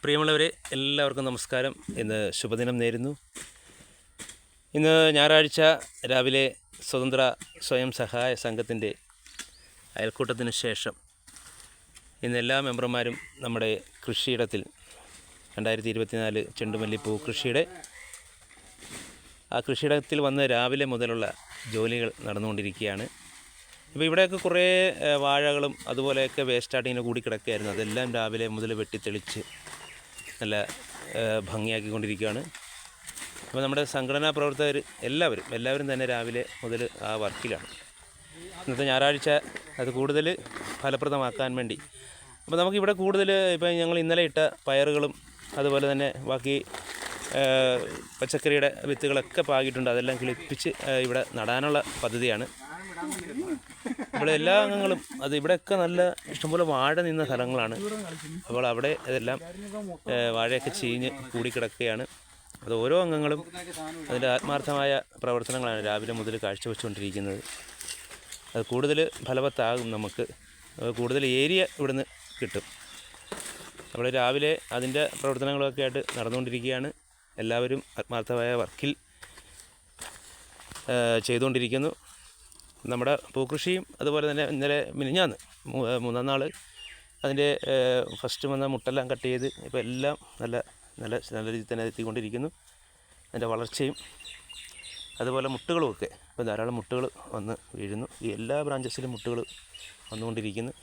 പ്രിയമുള്ളവരെ, എല്ലാവർക്കും നമസ്കാരം. ഇന്ന് ശുഭദിനം നേരുന്നു. ഇന്ന് ഞായറാഴ്ച രാവിലെ സ്വതന്ത്ര സ്വയം സഹായ സംഘത്തിൻ്റെ അയൽക്കൂട്ടത്തിന് ശേഷം ഇന്ന് എല്ലാ മെമ്പർമാരും നമ്മുടെ കൃഷിയിടത്തിൽ 2024 ചെണ്ടുമല്ലിപ്പൂ കൃഷിയുടെ ആ കൃഷിയിടത്തിൽ വന്ന് രാവിലെ മുതലുള്ള ജോലികൾ നടന്നുകൊണ്ടിരിക്കുകയാണ്. ഇപ്പോൾ ഇവിടെയൊക്കെ കുറേ വാഴകളും അതുപോലെയൊക്കെ വേസ്റ്റായിട്ട് ഇങ്ങനെ കൂടി കിടക്കുകയായിരുന്നു. അതെല്ലാം രാവിലെ മുതൽ വെട്ടിത്തെളിച്ച് നല്ല ഭംഗിയാക്കിക്കൊണ്ടിരിക്കുകയാണ്. അപ്പോൾ നമ്മുടെ സംഘടനാ പ്രവർത്തകർ എല്ലാവരും തന്നെ രാവിലെ മുതൽ ആ വർക്കിലാണ്. ഇന്നത്തെ ഞായറാഴ്ച അത് കൂടുതൽ ഫലപ്രദമാക്കാൻ വേണ്ടി അപ്പോൾ നമുക്കിവിടെ കൂടുതൽ ഇപ്പോൾ ഞങ്ങൾ ഇന്നലെ ഇട്ട പയറുകളും അതുപോലെ തന്നെ ബാക്കി പച്ചക്കറിയുടെ വിത്തുകളൊക്കെ പാകിയിട്ടുണ്ട്. അതെല്ലാം കിളിപ്പിച്ച് ഇവിടെ നടാനുള്ള പദ്ധതിയാണ്. ഇവിടെ എല്ലാ അംഗങ്ങളും അത് ഇവിടെയൊക്കെ നല്ല ഇഷ്ടംപോലെ വാഴ നിന്ന സ്ഥലങ്ങളാണ്. അപ്പോൾ അവിടെ അതെല്ലാം വാഴയൊക്കെ ചീഞ്ഞ് കൂടിക്കിടക്കുകയാണ്. അത് ഓരോ അംഗങ്ങളും അതിൻ്റെ ആത്മാർത്ഥമായ പ്രവർത്തനങ്ങളാണ് രാവിലെ മുതൽ കാഴ്ചവെച്ചുകൊണ്ടിരിക്കുന്നത്. അത് കൂടുതൽ ഫലവത്താകും, നമുക്ക് കൂടുതൽ ഏരിയ ഇവിടുന്ന് കിട്ടും. നമ്മൾ രാവിലെ അതിൻ്റെ പ്രവർത്തനങ്ങളൊക്കെ ആയിട്ട് നടന്നുകൊണ്ടിരിക്കുകയാണ്. എല്ലാവരും ആത്മാർത്ഥമായ വർക്കിൽ ചെയ്തുകൊണ്ടിരിക്കുന്നു. നമ്മുടെ പൂക്കൃഷിയും അതുപോലെ തന്നെ ഇന്നലെ മിനിഞ്ഞാന്ന് 3-ാം നാൾ അതിൻ്റെ ഫസ്റ്റ് വന്ന മുട്ടെല്ലാം കട്ട് ചെയ്ത് ഇപ്പോൾ എല്ലാം നല്ല രീതിയിൽ തന്നെ എത്തിക്കൊണ്ടിരിക്കുന്നു. അതിൻ്റെ വളർച്ചയും അതുപോലെ മുട്ടുകളുമൊക്കെ ഇപ്പോൾ ധാരാളം മുട്ടുകൾ വന്ന് വീഴുന്നു. ഈ എല്ലാ ബ്രാഞ്ചസിലും മുട്ടുകൾ വന്നുകൊണ്ടിരിക്കുന്നു.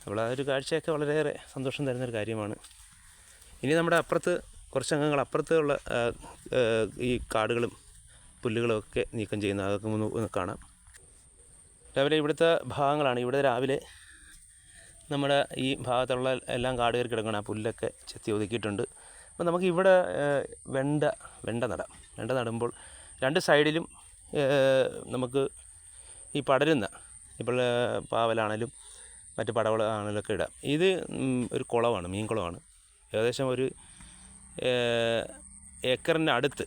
അപ്പോൾ ആ ഒരു കാഴ്ചയൊക്കെ വളരെയേറെ സന്തോഷം തരുന്നൊരു കാര്യമാണ്. ഇനി നമ്മുടെ അപ്പുറത്ത് കുറച്ച് അംഗങ്ങൾ അപ്പുറത്തുള്ള ഈ കാടുകളും പുല്ലുകളൊക്കെ നീക്കം ചെയ്യുന്ന അതൊക്കെ ഒന്ന് കാണാം. രാവിലെ ഇവിടുത്തെ ഭാഗങ്ങളാണ്. ഇവിടെ രാവിലെ നമ്മുടെ ഈ ഭാഗത്തുള്ള എല്ലാം കാട് കയറി കിടക്കണം. ആ പുല്ലൊക്കെ ചെത്തി ഒതുക്കിയിട്ടുണ്ട്. അപ്പോൾ നമുക്ക് ഇവിടെ വെണ്ട നടാം. വെണ്ട നടുമ്പോൾ രണ്ട് സൈഡിലും നമുക്ക് ഈ പടരുന്ന ഇപ്പോൾ പാവലാണേലും മറ്റ് പടവളാണേലും ഒക്കെ ഇടാം. ഇത് ഒരു കുളമാണ്, മീൻ കുളമാണ്. ഏകദേശം ഒരു ഏക്കറിൻ്റെ അടുത്ത്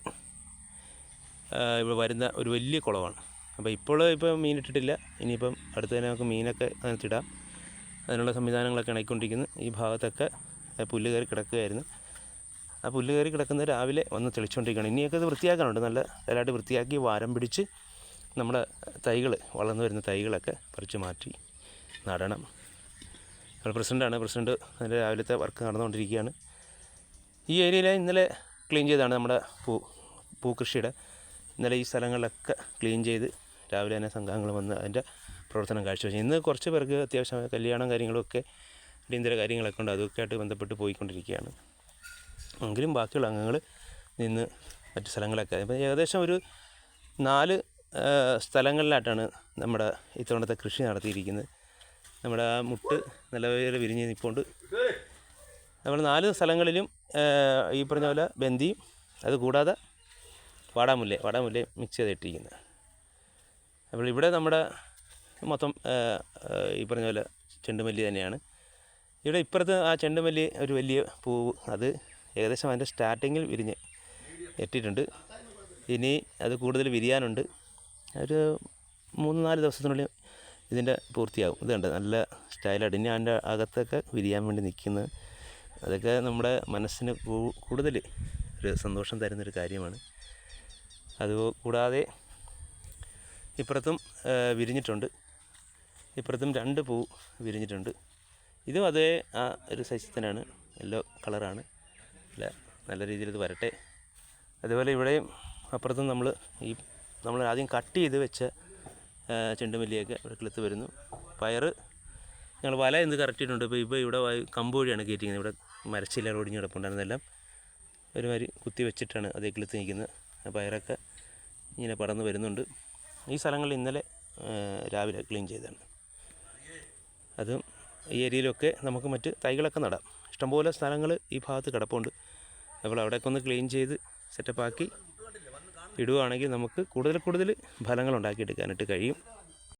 ഇവിടെ വരുന്ന ഒരു വലിയ കുളമാണ്. അപ്പോൾ ഇപ്പോൾ മീനിട്ടിട്ടില്ല. ഇനിയിപ്പം അടുത്ത് തന്നെ നമുക്ക് മീനൊക്കെ അതിനകത്തിടാം. അതിനുള്ള സംവിധാനങ്ങളൊക്കെ ഇണക്കിക്കൊണ്ടിരിക്കുന്നു. ഈ ഭാഗത്തൊക്കെ പുല്ല് കയറി കിടക്കുകയായിരുന്നു. ആ പുല്ല് കയറി കിടക്കുന്നത് രാവിലെ വന്ന് തെളിച്ചുകൊണ്ടിരിക്കുകയാണ്. ഇനിയൊക്കെ ഇത് വൃത്തിയാക്കാനുണ്ട്. നല്ലതായിട്ട് വൃത്തിയാക്കി വാരം പിടിച്ച് നമ്മുടെ തൈകൾ, വളർന്നു വരുന്ന തൈകളൊക്കെ പറിച്ച് മാറ്റി നടണം. പ്രസിഡൻ്റ് അതിൻ്റെ രാവിലത്തെ വർക്ക് നടന്നുകൊണ്ടിരിക്കുകയാണ്. ഈ ഏരിയയിൽ ഇന്നലെ ക്ലീൻ ചെയ്താണ് നമ്മുടെ പൂക്കൃഷിയുടെ. ഇന്നലെ ഈ സ്ഥലങ്ങളിലൊക്കെ ക്ലീൻ ചെയ്ത് രാവിലെ തന്നെ സംഘങ്ങൾ വന്ന് അതിൻ്റെ പ്രവർത്തനം കാഴ്ചവെച്ചു. ഇന്ന് കുറച്ച് പേർക്ക് അത്യാവശ്യം കല്യാണം കാര്യങ്ങളൊക്കെ അടിയന്തര കാര്യങ്ങളൊക്കെ ഉണ്ട്. അതൊക്കെ ആയിട്ട് ബന്ധപ്പെട്ട് പോയിക്കൊണ്ടിരിക്കുകയാണ്. എങ്കിലും ബാക്കിയുള്ള അംഗങ്ങൾ നിന്ന് മറ്റ് സ്ഥലങ്ങളൊക്കെ ഇപ്പോൾ ഏകദേശം ഒരു 4 സ്ഥലങ്ങളിലായിട്ടാണ് നമ്മുടെ ഇത്തവണത്തെ കൃഷി നടത്തിയിരിക്കുന്നത്. നമ്മുടെ ആ മുട്ട് നല്ലപോലെ വിരിഞ്ഞ് നിൽപ്പുണ്ട്. നമ്മൾ 4 സ്ഥലങ്ങളിലും ഈ പറഞ്ഞ പോലെ ബന്ദിയും അതുകൂടാതെ വാടാമുല്ലയും മിക്സ് ചെയ്തിട്ടിരിക്കുന്നത്. അപ്പോൾ ഇവിടെ നമ്മുടെ മൊത്തം ഈ പറഞ്ഞ പോലെ ചെണ്ടുമല്ലി തന്നെയാണ്. ഇവിടെ ഇപ്പുറത്ത് ആ ചെണ്ടുമല്ലി ഒരു വലിയ പൂവ്, അത് ഏകദേശം അതിൻ്റെ സ്റ്റാർട്ടിങ്ങിൽ വിരിഞ്ഞ് എത്തിയിട്ടുണ്ട്. ഇനി അത് കൂടുതൽ വിരിയാനുണ്ട്. ഒരു 3-4 ദിവസത്തിനുള്ളിൽ ഇതിൻ്റെ പൂർത്തിയാകും. ഇത് കണ്ട് നല്ല സ്റ്റൈലായിട്ട് ഇനി അതിൻ്റെ അകത്തൊക്കെ വിരിയാൻ വേണ്ടി നിൽക്കുന്നത്. അതൊക്കെ നമ്മുടെ മനസ്സിന് കൂടുതൽ ഒരു സന്തോഷം തരുന്നൊരു കാര്യമാണ്. അതുകൂടാതെ ഇപ്പുറത്തും വിരിഞ്ഞിട്ടുണ്ട്. ഇപ്പുറത്തും 2 പൂ വിരിഞ്ഞിട്ടുണ്ട്. ഇതും അതേ ആ ഒരു സൈസിൽ തന്നെയാണ്, യെല്ലോ കളറാണ്. നല്ല രീതിയിൽ ഇത് വരട്ടെ. അതുപോലെ ഇവിടെയും അപ്പുറത്തും നമ്മൾ ആദ്യം കട്ട് ചെയ്ത് വെച്ച ചെണ്ടുമല്ലിയൊക്കെ ഇവിടെ കിളുത്ത് വരുന്നു. പയർ ഞങ്ങൾ വല എന്ത് കറക്റ്റിയിട്ടുണ്ട്. ഇപ്പോൾ ഇവിടെ കമ്പ് വഴിയാണ് കയറ്റിക്കുന്നത്. ഇവിടെ മരച്ചില്ല ഒടിഞ്ഞ് കിടപ്പുണ്ടായിരുന്നെല്ലാം ഒരുമാതിരി കുത്തി വെച്ചിട്ടാണ് അതേ കിളുത്ത് നിൽക്കുന്നത്. പയറൊക്കെ ഇങ്ങനെ പടർന്ന് വരുന്നുണ്ട്. ഈ സ്ഥലങ്ങളിൽ ഇന്നലെ രാവിലെ ക്ലീൻ ചെയ്തതാണ്. അതും ഈ ഏരിയയിലൊക്കെ നമുക്ക് മറ്റ് തൈകളൊക്കെ നടാം. ഇഷ്ടംപോലെ സ്ഥലങ്ങൾ ഈ ഭാഗത്ത് കിടപ്പുണ്ട്. അപ്പോൾ അവിടെയൊക്കെ ഒന്ന് ക്ലീൻ ചെയ്ത് സെറ്റപ്പാക്കി ഇടുകയാണെങ്കിൽ നമുക്ക് കൂടുതൽ ഫലങ്ങൾ ഉണ്ടാക്കിയെടുക്കാനായിട്ട് കഴിയും.